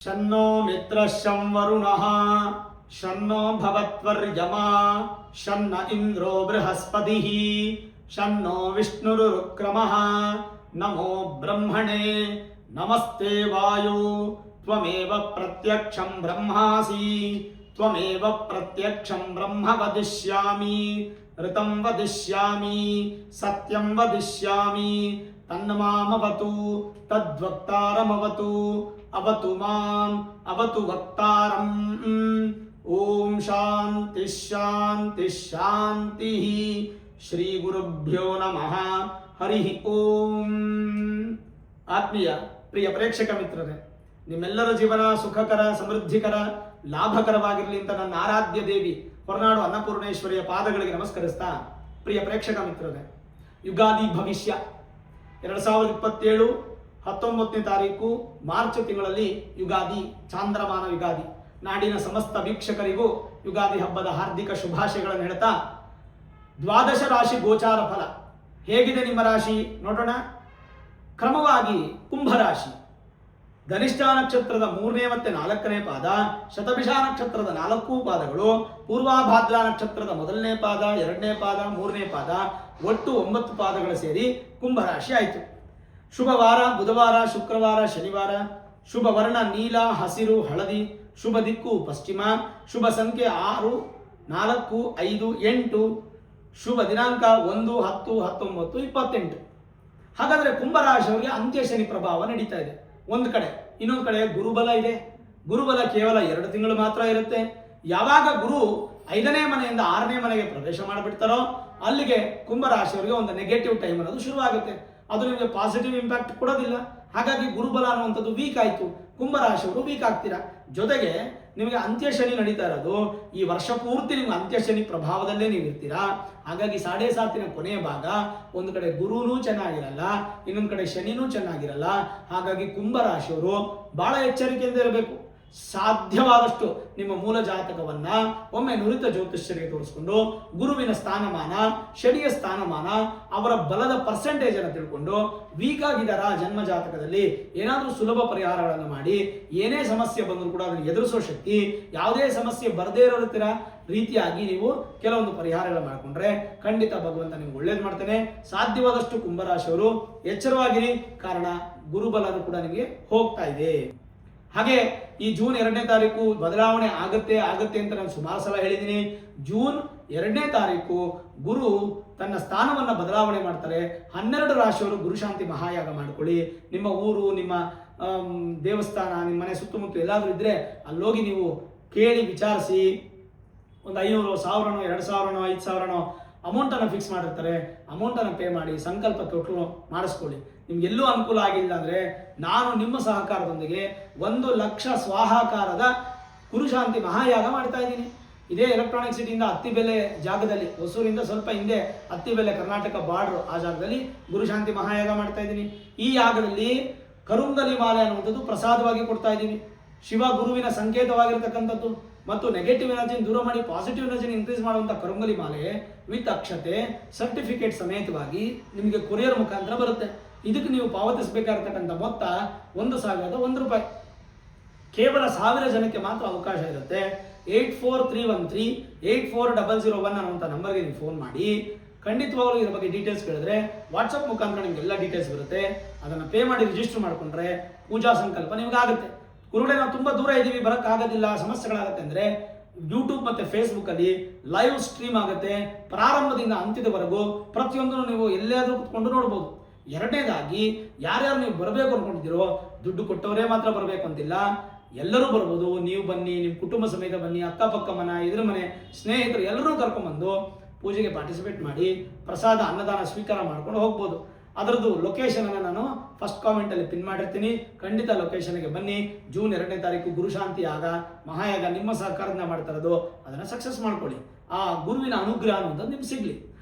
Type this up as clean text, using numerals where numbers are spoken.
शन्नो मित्रशं वरुणः शन्नो भवत्वर्यमा शन्न इन्द्रो बृहस्पतिः शन्नो विष्णुरुक्रमः नमो ब्रह्मणे नमस्ते वायु त्वमेव प्रत्यक्षं ब्रह्मासि त्वमेव प्रत्यक्षं ब्रह्म वदिष्यामि ऋतं वदिष्यामि सत्यं वदिष्यामि तन्मामवतु तद्वक्तारमवतु अवतु माम् अवतु वक्तारम् ओम शांति शांति शांति ಶ್ರೀ ಗುರುಭ್ಯೋ ನಮಃ ಹರಿ ಓಂ. ಆತ್ಮೀಯ ಪ್ರಿಯ ಪ್ರೇಕ್ಷಕ ಮಿತ್ರರೇ, ನಿಮ್ಮೆಲ್ಲರ ಜೀವನ ಸುಖಕರ ಸಮೃದ್ಧಿಕರ ಲಾಭಕರವಾಗಿರಲಿ ಅಂತ ನನ್ನ ಆರಾಧ್ಯ ದೇವಿ ಹೊರನಾಡು ಅನ್ನಪೂರ್ಣೇಶ್ವರಿಯ ಪಾದಗಳಿಗೆ ನಮಸ್ಕರಿಸ್ತಾ, ಪ್ರಿಯ ಪ್ರೇಕ್ಷಕ ಮಿತ್ರರೇ, ಯುಗಾದಿ ಭವಿಷ್ಯ 2027 19ನೇ ತಾರೀಕು ಮಾರ್ಚ್ ತಿಂಗಳಲ್ಲಿ ಯುಗಾದಿ, ಚಾಂದ್ರಮಾನ ಯುಗಾದಿ. ನಾಡಿನ ಸಮಸ್ತ ವೀಕ್ಷಕರಿಗೂ ಯುಗಾದಿ ಹಬ್ಬದ ಹಾರ್ದಿಕ ಶುಭಾಶಯಗಳನ್ನು ಹೇಳ್ತಾ, ದ್ವಾದಶ ರಾಶಿ ಗೋಚಾರ ಫಲ ಹೇಗಿದೆ ನಿಮ್ಮ ರಾಶಿ ನೋಡೋಣ. ಕ್ರಮವಾಗಿ ಕುಂಭರಾಶಿ, ಧನಿಷ್ಠ ನಕ್ಷತ್ರದ 3ನೇ ಮತ್ತು 4ನೇ ಪಾದ, ಶತಭಿಷ ನಕ್ಷತ್ರದ 4 ಪಾದಗಳು, ಪೂರ್ವಾಭಾದ್ರ ನಕ್ಷತ್ರದ 1ನೇ ಪಾದ, 2ನೇ ಪಾದ, 3ನೇ ಪಾದ, ಒಟ್ಟು 9 ಪಾದಗಳು ಸೇರಿ ಕುಂಭರಾಶಿ ಆಯಿತು. ಶುಭ ವಾರ ಬುಧವಾರ, ಶುಕ್ರವಾರ, ಶನಿವಾರ. ಶುಭ ವರ್ಣ ನೀಲ, ಹಸಿರು, ಹಳದಿ. ಶುಭ ದಿಕ್ಕು ಪಶ್ಚಿಮ. ಶುಭ ಸಂಖ್ಯೆ 6, 4, 5, 8. ಶುಭ ದಿನಾಂಕ 1, 10, 19, 28. ಹಾಗಾದ್ರೆ ಕುಂಭರಾಶಿಯವರಿಗೆ ಅಂತ್ಯ ಶನಿ ಪ್ರಭಾವ ನಡೀತಾ ಇದೆ ಒಂದು ಕಡೆ. ಇನ್ನೊಂದು ಕಡೆ ಗುರುಬಲ ಇದೆ. ಗುರುಬಲ ಕೇವಲ 2 ತಿಂಗಳು ಮಾತ್ರ ಇರುತ್ತೆ. ಯಾವಾಗ ಗುರು 5ನೇ ಮನೆಯಿಂದ 6ನೇ ಮನೆಗೆ ಪ್ರವೇಶ ಮಾಡಿಬಿಡ್ತಾರೋ ಅಲ್ಲಿಗೆ ಕುಂಭರಾಶಿಯವರಿಗೆ ಒಂದು ನೆಗೆಟಿವ್ ಟೈಮ್ ಅನ್ನೋದು ಶುರುವಾಗುತ್ತೆ. ಅದು ನಿಮಗೆ ಪಾಸಿಟಿವ್ ಇಂಪ್ಯಾಕ್ಟ್ ಕೊಡೋದಿಲ್ಲ. ಹಾಗಾಗಿ ಗುರುಬಲ ಅನ್ನುವಂಥದ್ದು ವೀಕ್ ಆಯಿತು, ಕುಂಭರಾಶಿಯವರು ವೀಕ್ ಆಗ್ತೀರಾ. ಜೊತೆಗೆ ನಿಮಗೆ ಅಂತ್ಯ ಶನಿ ನಡೀತಾ ಇರೋದು ಈ ವರ್ಷ ಪೂರ್ತಿ ನಿಮ್ಗೆ ಅಂತ್ಯ ಶನಿ ಪ್ರಭಾವದಲ್ಲೇ ನೀವು ಇರ್ತೀರಾ. ಹಾಗಾಗಿ 7.5 ಕೊನೆಯ ಭಾಗ ಒಂದು ಕಡೆ ಗುರುನೂ ಚೆನ್ನಾಗಿರಲ್ಲ, ಇನ್ನೊಂದು ಕಡೆ ಶನಿನೂ ಚೆನ್ನಾಗಿರಲ್ಲ. ಹಾಗಾಗಿ ಕುಂಭರಾಶಿಯವರು ಬಹಳ ಎಚ್ಚರಿಕೆಯಿಂದ ಇರಬೇಕು. ಸಾಧ್ಯವಾದಷ್ಟು ನಿಮ್ಮ ಮೂಲ ಜಾತಕವನ್ನ ಒಮ್ಮೆ ನುರಿತ ಜ್ಯೋತಿಷ್ಯರಿಗೆ ತೋರಿಸ್ಕೊಂಡು ಗುರುವಿನ ಸ್ಥಾನಮಾನ, ಶನಿಯ ಸ್ಥಾನಮಾನ, ಅವರ ಬಲದ ಪರ್ಸೆಂಟೇಜ್ ಅನ್ನು ತಿಳ್ಕೊಂಡು ವೀಕ್ ಆಗಿದ್ದಾರಾ ಜನ್ಮ ಜಾತಕದಲ್ಲಿ ಏನಾದರೂ ಸುಲಭ ಪರಿಹಾರಗಳನ್ನು ಮಾಡಿ ಏನೇ ಸಮಸ್ಯೆ ಬಂದರೂ ಕೂಡ ಅದನ್ನು ಎದುರಿಸೋ ಶಕ್ತಿ, ಯಾವುದೇ ಸಮಸ್ಯೆ ಬರದೇ ಇರೋ ರೀತಿಯಾಗಿ ನೀವು ಕೆಲವೊಂದು ಪರಿಹಾರಗಳು ಮಾಡಿಕೊಂಡ್ರೆ ಖಂಡಿತ ಭಗವಂತ ನಿಮ್ಗೆ ಒಳ್ಳೇದು ಮಾಡ್ತಾನೆ. ಸಾಧ್ಯವಾದಷ್ಟು ಕುಂಭರಾಶಿಯವರು ಎಚ್ಚರವಾಗಿರಿ, ಕಾರಣ ಗುರುಬಲನು ಕೂಡ ನಿಮಗೆ ಹೋಗ್ತಾ ಇದೆ. ಹಾಗೆ ಈ ಜೂನ್ 2ನೇ ತಾರೀಕು ಬದಲಾವಣೆ ಆಗತ್ತೆ ಅಂತ ನಾನು ಸುಮಾರು ಸಲ ಹೇಳಿದ್ದೀನಿ. ಜೂನ್ 2ನೇ ತಾರೀಕು ಗುರು ತನ್ನ ಸ್ಥಾನವನ್ನು ಬದಲಾವಣೆ ಮಾಡ್ತಾರೆ. 12 ರಾಶಿಯವರು ಗುರುಶಾಂತಿ ಮಹಾಯಾಗ ಮಾಡಿಕೊಳ್ಳಿ. ನಿಮ್ಮ ಊರು, ನಿಮ್ಮ ದೇವಸ್ಥಾನ, ನಿಮ್ಮ ಮನೆ ಸುತ್ತಮುತ್ತ ಎಲ್ಲಾದರೂ ಇದ್ರೆ ಅಲ್ಲೋಗಿ ನೀವು ಕೇಳಿ ವಿಚಾರಿಸಿ ಒಂದು 500, 1000, 2000, 5000 ಅಮೌಂಟನ್ನು ಫಿಕ್ಸ್ ಮಾಡಿರ್ತಾರೆ. ಅಮೌಂಟನ್ನು ಪೇ ಮಾಡಿ ಸಂಕಲ್ಪ ತೊಟ್ಟು ಮಾಡಿಸ್ಕೊಳ್ಳಿ. ನಿಮ್ಗೆಲ್ಲೂ ಅನುಕೂಲ ಆಗಿಲ್ಲ ಅಂದರೆ ನಾನು ನಿಮ್ಮ ಸಹಕಾರದೊಂದಿಗೆ 1 ಲಕ್ಷ ಸ್ವಾಹಾಕಾರದ ಗುರುಶಾಂತಿ ಮಹಾಯಾಗ ಮಾಡ್ತಾ ಇದ್ದೀನಿ. ಇದೇ ಎಲೆಕ್ಟ್ರಾನಿಕ್ ಸಿಟಿಯಿಂದ ಅತ್ತಿಬೆಲೆ ಜಾಗದಲ್ಲಿ, ಹೊಸೂರಿಂದ ಸ್ವಲ್ಪ ಹಿಂದೆ ಅತ್ತಿಬೆಲೆ ಕರ್ನಾಟಕ ಬಾರ್ಡರ್ ಆ ಜಾಗದಲ್ಲಿ ಗುರುಶಾಂತಿ ಮಹಾಯಾಗ ಮಾಡ್ತಾ ಇದ್ದೀನಿ. ಈ ಯಾಗದಲ್ಲಿ ಕರುಂಗಲಿ ಮಾಲೆ ಅನ್ನುವಂಥದ್ದು ಪ್ರಸಾದವಾಗಿ ಕೊಡ್ತಾ ಇದ್ದೀವಿ. ಶಿವ ಗುರುವಿನ ಸಂಕೇತವಾಗಿರ್ತಕ್ಕಂಥದ್ದು ಮತ್ತು ನೆಗೆಟಿವ್ ಎನರ್ಜಿನ ದೂರ ಮಾಡಿ ಪಾಸಿಟಿವ್ ಎನರ್ಜಿನ ಇನ್ಕ್ರೀಸ್ ಮಾಡುವಂಥ ಕರುಂಗಲಿ ಮಾಲೆ ವಿತ್ ಅಕ್ಷತೆ ಸರ್ಟಿಫಿಕೇಟ್ ಸಮೇತವಾಗಿ ನಿಮಗೆ ಕೊರಿಯರ್ ಮುಖಾಂತರ ಬರುತ್ತೆ. ಇದಕ್ಕೆ ನೀವು ಪಾವತಿಸಬೇಕಾಗಿರ್ತಕ್ಕಂಥ ಮೊತ್ತ 1,001 ರೂಪಾಯಿ. ಕೇವಲ 1000 ಜನಕ್ಕೆ ಮಾತ್ರ ಅವಕಾಶ ಇರುತ್ತೆ. 84313 84001 ಅನ್ನುವಂಥ ನಂಬರ್ಗೆ ನೀವು ಫೋನ್ ಮಾಡಿ ಖಂಡಿತವಾಗಲೂ ಇದ್ರ ಬಗ್ಗೆ ಡೀಟೇಲ್ಸ್ ಕೇಳಿದ್ರೆ ವಾಟ್ಸಪ್ ಮುಖಾಂತರ ನಿಮಗೆಲ್ಲ ಡೀಟೇಲ್ಸ್ ಬರುತ್ತೆ. ಅದನ್ನು ಪೇ ಮಾಡಿ ರಿಜಿಸ್ಟರ್ ಮಾಡಿಕೊಂಡ್ರೆ ಪೂಜಾ ಸಂಕಲ್ಪ ನಿಮ್ಗೆ ಆಗುತ್ತೆ. ಗುರುಗಳೇ ನಾವು ತುಂಬ ದೂರ ಇದ್ದೀವಿ, ಬರೋಕ್ಕಾಗೋದಿಲ್ಲ, ಸಮಸ್ಯೆಗಳಾಗುತ್ತೆ ಅಂದರೆ ಯೂಟ್ಯೂಬ್ ಮತ್ತು ಫೇಸ್ಬುಕ್ಕಲ್ಲಿ ಲೈವ್ ಸ್ಟ್ರೀಮ್ ಆಗುತ್ತೆ. ಪ್ರಾರಂಭದಿಂದ ಅಂತ್ಯದವರೆಗೂ ಪ್ರತಿಯೊಂದನ್ನು ನೀವು ಎಲ್ಲಾದರೂ ಕುತ್ಕೊಂಡು ನೋಡ್ಬೋದು. 2ನೇದಾಗಿ ಯಾರ್ಯಾರು ನೀವು ಬರಬೇಕು ಅಂದ್ಕೊಂಡಿದ್ದೀರೋ ದುಡ್ಡು ಕೊಟ್ಟವರೇ ಮಾತ್ರ ಬರಬೇಕು ಅಂತಿಲ್ಲ, ಎಲ್ಲರೂ ಬರ್ಬೋದು. ನೀವು ಬನ್ನಿ, ನಿಮ್ಮ ಕುಟುಂಬ ಸಮೇತ ಬನ್ನಿ, ಅಕ್ಕಪಕ್ಕ ಮನೆ, ಎದುರು ಮನೆ, ಸ್ನೇಹಿತರು ಎಲ್ಲರೂ ಕರ್ಕೊಂಡ್ಬಂದು ಪೂಜೆಗೆ ಪಾರ್ಟಿಸಿಪೇಟ್ ಮಾಡಿ ಪ್ರಸಾದ ಅನ್ನದಾನ ಸ್ವೀಕಾರ ಮಾಡ್ಕೊಂಡು ಹೋಗ್ಬೋದು. ಅದರದ್ದು ಲೊಕೇಶನನ್ನು ನಾನು ಫಸ್ಟ್ ಕಾಮೆಂಟಲ್ಲಿ ಪಿನ್ ಮಾಡಿರ್ತೀನಿ. ಖಂಡಿತ ಲೊಕೇಶನ್ಗೆ ಬನ್ನಿ. ಜೂನ್ 2ನೇ ತಾರೀಕು ಗುರುಶಾಂತಿ ಯಾಗ ಮಹಾಯಾಗ ನಿಮ್ಮ ಸಹಕಾರದಿಂದ ಮಾಡ್ತಾ ಇರೋದು, ಅದನ್ನು ಸಕ್ಸಸ್ ಮಾಡ್ಕೊಳ್ಳಿ. ಆ ಗುರುವಿನ ಅನುಗ್ರಹ ಅನ್ನೋದು ನಿಮ್ಗೆ ಸಿಗಲಿ.